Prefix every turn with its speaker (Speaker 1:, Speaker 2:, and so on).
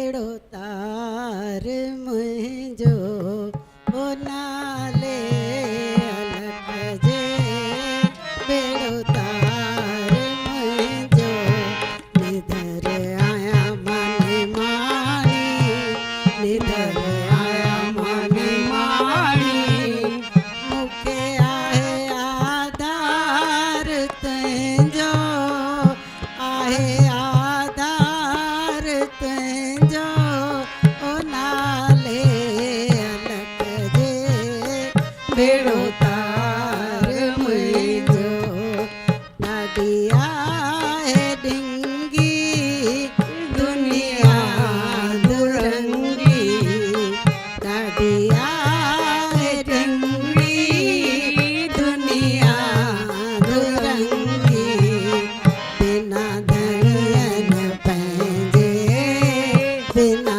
Speaker 1: बेड़ो तार मुंहिंजो ओ नाले अलख जे बेड़ो तार मुंहिंजो निधर आया मन माणी निधर आया मन माणी मूंखे आहे आधार तुंहिंजो आहे आधार तुंहिंजो ओ नाले अलख जे बेड़ो तार मुंहिंजो ॾाढी आहे ढिंगी दुनिया दुरंगी ॾाढी आहे ढिंगी दुनिया दुरंगी बिना धणियन पंहिंजे बिना